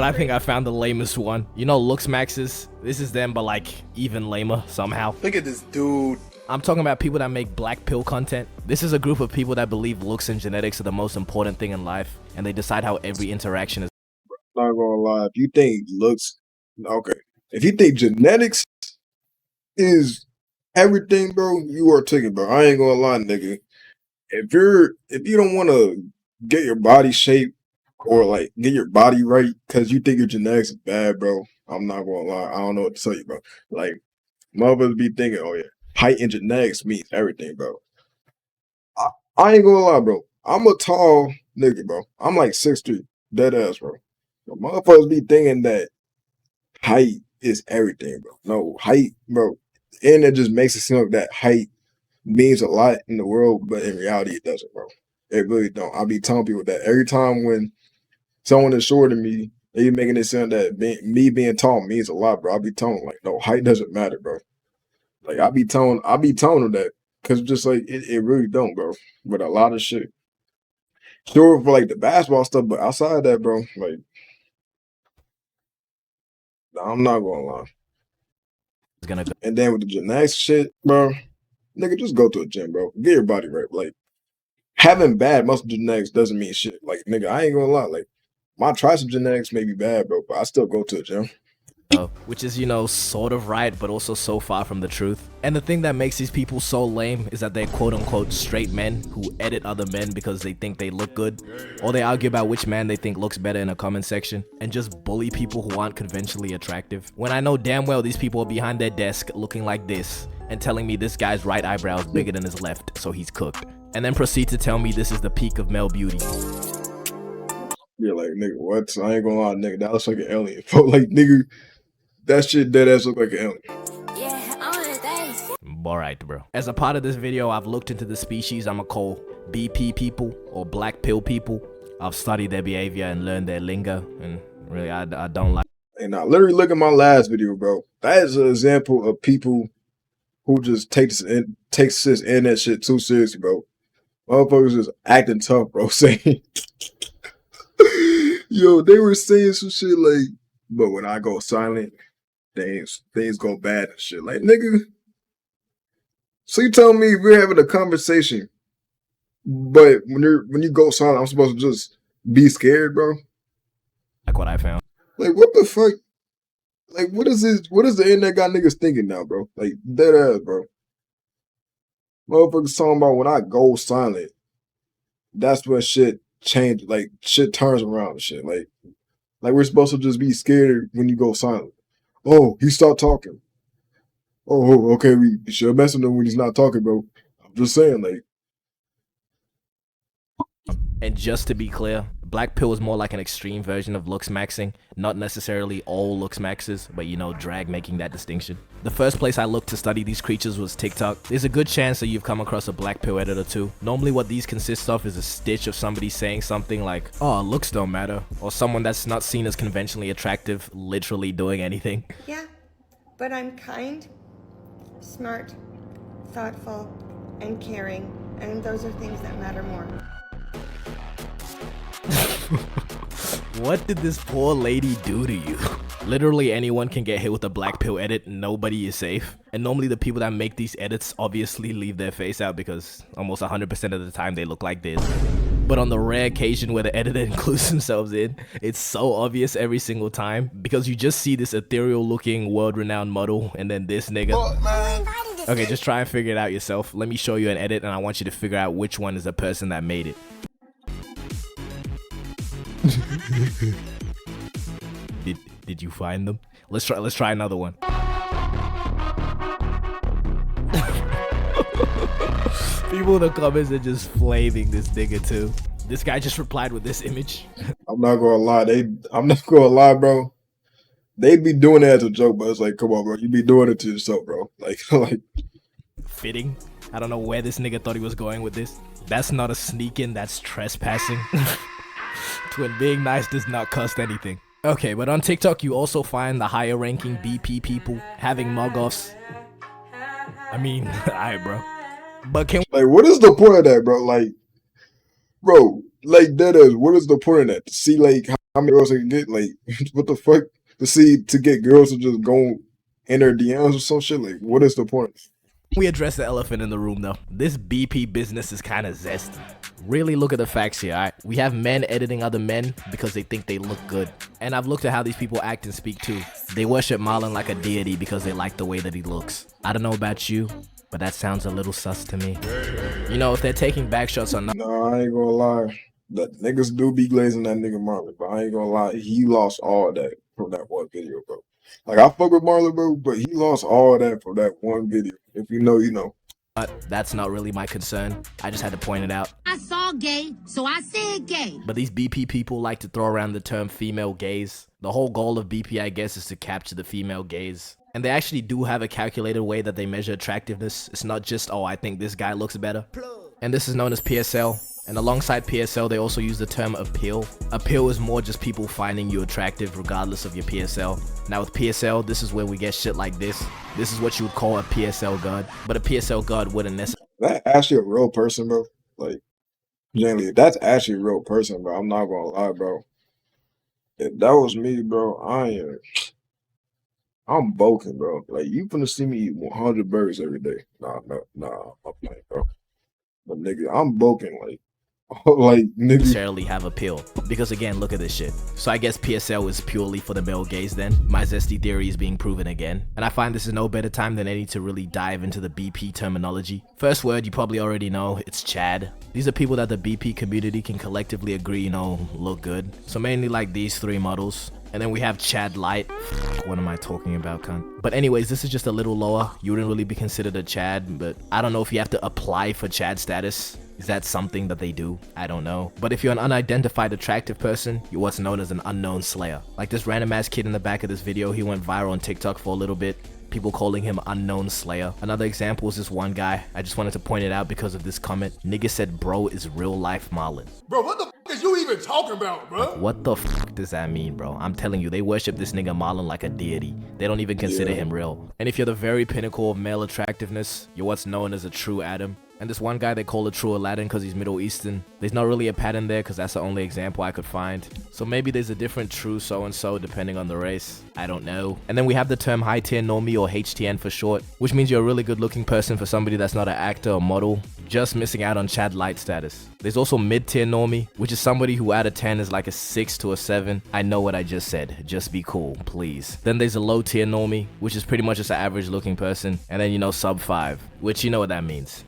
But I think I found the lamest one. You know looks maxes? This is them, but like even lamer somehow. Look at this dude. I'm talking about people that make black pill content. This is a group of people that believe looks and genetics are the most important thing in life, and they decide how every interaction is. Not gonna lie, if you think looks okay, if you think genetics is everything, bro, you are taking, bro. I ain't gonna lie, nigga. If you don't want to get your body shape or like get your body right because you think your genetics is bad, bro, I'm not gonna lie. I don't know what to tell you, bro. Like motherfuckers be thinking, oh yeah, height and genetics means everything, bro. I, I ain't gonna lie, bro. I'm a tall nigga, bro. I'm like 6'3", dead ass, bro. But motherfuckers be thinking that height is everything, bro. No, height, bro. And it just makes it seem like that height means a lot in the world, but in reality, it doesn't, bro. It really don't. I be telling people that every time when someone is shorter than me, they be making it sound that me being tall means a lot, bro. I be telling them, like, no, height doesn't matter, bro. Like I be telling them that because just like it really don't, bro. But a lot of shit. Sure for like the basketball stuff, but outside that, bro, like I'm not gonna lie. Gonna go. And then with the genetics shit, bro, nigga, just go to a gym, bro. Get your body right. Like having bad muscle genetics doesn't mean shit. Like nigga, I ain't gonna lie. Like my tricep genetics may be bad, bro, but I still go to a gym. Which is, you know, sort of right, but also so far from the truth. And the thing that makes these people so lame is that they're quote-unquote straight men who edit other men because they think they look good, or they argue about which man they think looks better in a comment section, and just bully people who aren't conventionally attractive. When I know damn well these people are behind their desk looking like this, and telling me this guy's right eyebrow is bigger than his left, so he's cooked. And then proceed to tell me this is the peak of male beauty. You're like, nigga, what? I ain't gonna lie, nigga, that looks like an alien. Like, nigga, that shit dead ass look like an alien. Alright, bro. As a part of this video, I've looked into the species I'ma call BP people, or black pill people. I've studied their behavior and learned their lingo, and really, I don't like. And I literally look at my last video, bro. That is an example of people who just takes this internet shit too seriously, bro. Motherfuckers just acting tough, bro. Saying, yo, they were saying some shit like, but when I go silent, things go bad and shit. Like, nigga, so you tell me we're having a conversation, but when you go silent, I'm supposed to just be scared, bro? Like what I found. Like, what the fuck? Like, what is the internet got niggas thinking now, bro? Like, dead ass, bro. Motherfuckers talking about when I go silent, that's when shit changes, like, shit turns around and shit. Like we're supposed to just be scared when you go silent. Oh, he stopped talking. Oh, okay, we should mess with him when he's not talking, bro. I'm just saying, like. And just to be clear, black pill is more like an extreme version of looks maxing, not necessarily all looks maxes, but you know, drag making that distinction. The first place I looked to study these creatures was TikTok. There's a good chance that you've come across a black pill editor too. Normally what these consist of is a stitch of somebody saying something like, oh, looks don't matter, or someone that's not seen as conventionally attractive literally doing anything. Yeah, but I'm kind, smart, thoughtful, and caring, and those are things that matter more. What did this poor lady do to you? Literally anyone can get hit with a black pill edit, nobody is safe. And normally the people that make these edits obviously leave their face out because almost 100% of the time they look like this. But on the rare occasion where the editor includes themselves in, it's so obvious every single time because you just see this ethereal looking world-renowned model and then this nigga. Okay, just try and figure it out yourself. Let me show you an edit and I want you to figure out which one is the person that made it. Did you find them? Let's try another one. People in the comments are just flaming this nigga too. This guy just replied with this image. I'm not gonna lie, bro. They be doing that as a joke, but it's like, come on, bro. You be doing it to yourself, bro. Like Fitting. I don't know where this nigga thought he was going with this. That's not a sneak in, that's trespassing. Twin, being nice does not cost anything. Okay, but on TikTok you also find the higher ranking BP people having mug-offs. I mean, alright, bro. But can like, what is the point of that, bro? Like, bro, like, that is, what is the point of that? To see, like, how many girls they can get? Like, what the fuck? To get girls to just go in their DMs or some shit. Like, what is the point? We address the elephant in the room though. This BP business is kind of zesty. Really look at the facts here, alright? We have men editing other men because they think they look good. And I've looked at how these people act and speak too. They worship Marlon like a deity because they like the way that he looks. I don't know about you, but that sounds a little sus to me. You know, if they're taking back shots or not. No, I ain't gonna lie. That niggas do be glazing that nigga Marlon, but I ain't gonna lie. He lost all that from that one video, bro. Like, I fuck with Marlon, bro, but he lost all that from that one video. If you know, you know. But that's not really my concern. I just had to point it out. I saw gay, so I said gay. But these BP people like to throw around the term female gaze. The whole goal of BP, I guess, is to capture the female gaze. And they actually do have a calculated way that they measure attractiveness. It's not just, oh, I think this guy looks better. And this is known as PSL. And alongside PSL, they also use the term appeal. Appeal is more just people finding you attractive regardless of your PSL. Now with PSL, this is where we get shit like this. This is what you would call a PSL god. But a PSL god wouldn't necessarily. That actually a real person, bro. Like, generally, that's actually a real person, bro. I'm not gonna lie, bro. If that was me, bro, I'm bulking, bro. Like, you finna see me eat 100 burgers every day. Nah, I'm playing, bro. But nigga, I'm bulking, like, like, nigga. Necessarily have appeal. Because again, look at this shit. So I guess PSL is purely for the male gaze then. My zesty theory is being proven again. And I find this is no better time than any to really dive into the BP terminology. First word you probably already know, it's Chad. These are people that the BP community can collectively agree, you know, look good. So mainly like these three models. And then we have Chad Light. What am I talking about, cunt? But anyways, this is just a little lower. You wouldn't really be considered a Chad, but I don't know if you have to apply for Chad status. Is that something that they do? I don't know. But if you're an unidentified attractive person, you're what's known as an unknown slayer. Like this random ass kid in the back of this video, he went viral on TikTok for a little bit. People calling him unknown slayer. Another example is this one guy. I just wanted to point it out because of this comment. Nigga said bro is real life Marlon. Bro, what the f is you even talking about, bro? Like, what the f does that mean, bro? I'm telling you, they worship this nigga Marlon like a deity. They don't even consider him real. And if you're the very pinnacle of male attractiveness, you're what's known as a true Adam. And this one guy they call a true Aladdin because he's Middle Eastern. There's not really a pattern there because that's the only example I could find. So maybe there's a different true so-and-so depending on the race. I don't know. And then we have the term high tier normie or HTN for short, which means you're a really good looking person for somebody that's not an actor or model, just missing out on Chad Light status. There's also mid tier normie, which is somebody who out of 10 is like a 6 to a 7. I know what I just said. Just be cool, please. Then there's a low tier normie, which is pretty much just an average looking person. And then, you know, sub 5, which you know what that means.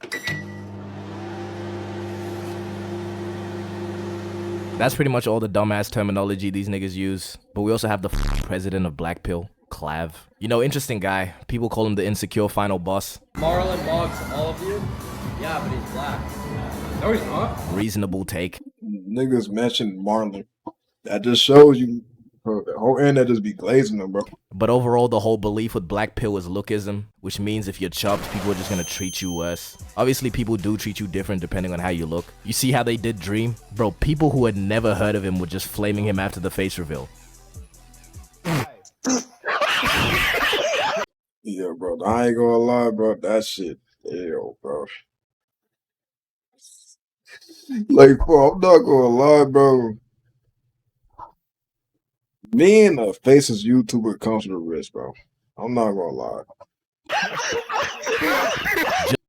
That's pretty much all the dumbass terminology these niggas use. But we also have the president of Black Pill, Clav. You know, interesting guy. People call him the insecure final boss. Marlon logs all of you? Yeah, but he's black. No, he's not. Reasonable take. Niggas mentioned Marlon. That just shows you, bro, the whole internet just be glazing them, bro. But overall, the whole belief with Black Pill is lookism, which means if you're chopped, people are just gonna treat you worse. Obviously, people do treat you different depending on how you look. You see how they did Dream? Bro, people who had never heard of him were just flaming him after the face reveal. Yeah, bro. I ain't gonna lie, bro. That shit, ew, bro. Like, bro, I'm not gonna lie, bro. Being a faceless YouTuber comes with a risk, bro. I'm not gonna lie.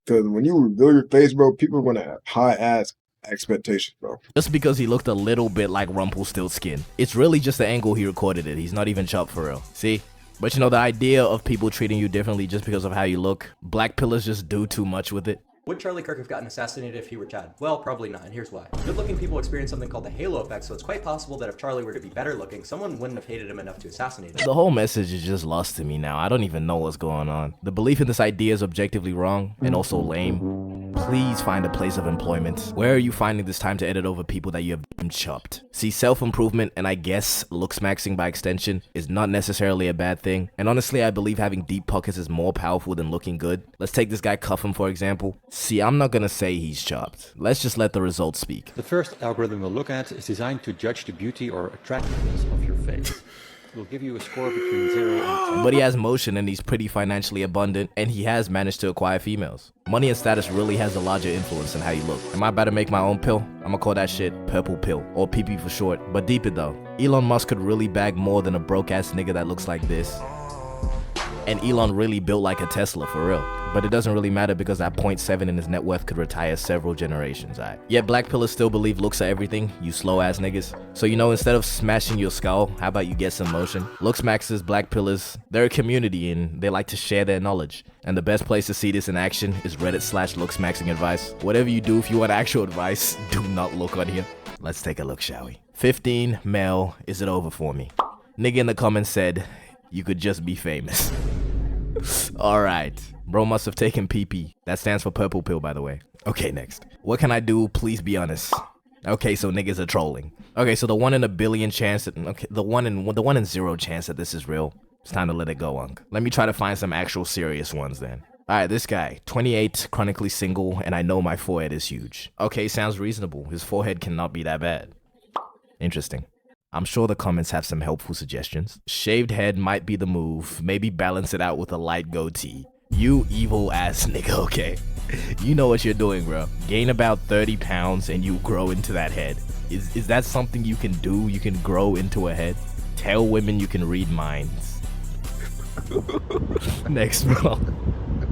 Because when you reveal your face, bro, people are gonna have high-ass expectations, bro. Just because he looked a little bit like Rumpelstiltskin. It's really just the angle he recorded it. He's not even chopped for real. See? But you know, the idea of people treating you differently just because of how you look, Black Pillars just do too much with it. Would Charlie Kirk have gotten assassinated if he were Chad? Well, probably not, and here's why. Good-looking people experience something called the halo effect, so it's quite possible that if Charlie were to be better looking, someone wouldn't have hated him enough to assassinate him. The whole message is just lost to me now. I don't even know what's going on. The belief in this idea is objectively wrong and also lame. Please find a place of employment. Where are you finding this time to edit over people that you have chopped? See, self-improvement and I guess looks maxing by extension is not necessarily a bad thing. And honestly, I believe having deep pockets is more powerful than looking good. Let's take this guy Cuffham for example. See, I'm not gonna say he's chopped. Let's just let the results speak. The first algorithm we'll look at is designed to judge the beauty or attractiveness of your face. will give you a score between 0 and 10. But he has motion and he's pretty financially abundant and he has managed to acquire females. Money and status really has a larger influence on how you look. Am I about to make my own pill? I'ma call that shit purple pill, or PP for short. But deep it though, Elon Musk could really bag more than a broke ass nigga that looks like this. And Elon really built like a Tesla for real. But it doesn't really matter because that 0.7 in his net worth could retire several generations, alright? Yet black pillars still believe looks are everything, you slow ass niggas. So you know, instead of smashing your skull, how about you get some motion? Looks maxes, black pillars, they're a community and they like to share their knowledge. And the best place to see this in action is Reddit/looksmaxing advice. Whatever you do, if you want actual advice, do not look on here. Let's take a look, shall we? 15, male, is it over for me? Nigga in the comments said, you could just be famous. Alright, bro must have taken PP. That stands for purple pill, by the way. Okay, next. What can I do? Please be honest. Okay, so niggas are trolling. Okay, so the 1 in a billion chance that, okay, the 1 in 0 chance that this is real. It's time to let it go, Unk. Let me try to find some actual serious ones then. Alright, this guy, 28, chronically single, and I know my forehead is huge. Okay, sounds reasonable. His forehead cannot be that bad. Interesting. I'm sure the comments have some helpful suggestions. Shaved head might be the move. Maybe balance it out with a light goatee. You evil ass nigga, okay? You know what you're doing, bro. Gain about 30 pounds and you grow into that head. Is that something you can do? You can grow into a head? Tell women you can read minds. Next, bro.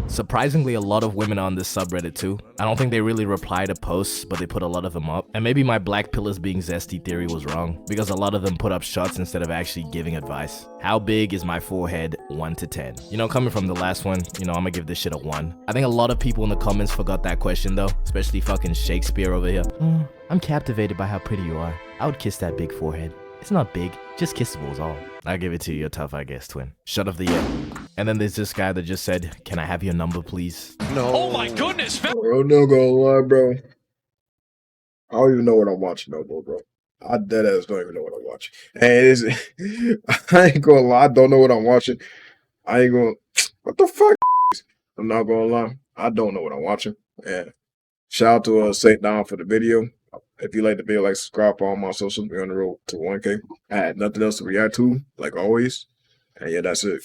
Surprisingly, a lot of women are on this subreddit too. I don't think they really reply to posts, but they put a lot of them up. And maybe my black pillars being zesty theory was wrong, because a lot of them put up shots instead of actually giving advice. How big is my forehead? 1 to 10. You know, coming from the last one, you know, I'm gonna give this shit a 1. I think a lot of people in the comments forgot that question though, especially fucking Shakespeare over here. I'm captivated by how pretty you are. I would kiss that big forehead. It's not big, just kissable is all. I'll give it to you, you're tough, I guess, twin. Shut of the year. And then there's this guy that just said, can I have your number, please? No. Oh my goodness, Bro, no gonna lie, bro. I don't even know what I'm watching no more, bro. I deadass don't even know what I'm watching. And I ain't gonna lie, I don't know what I'm watching. I ain't gonna, what the fuck? I'm not gonna lie, I don't know what I'm watching. Yeah. Shout out to Saint Don for the video. If you like the video, like, subscribe for all my socials. We're on the road to 1K. I had nothing else to react to, like always. And yeah, that's it.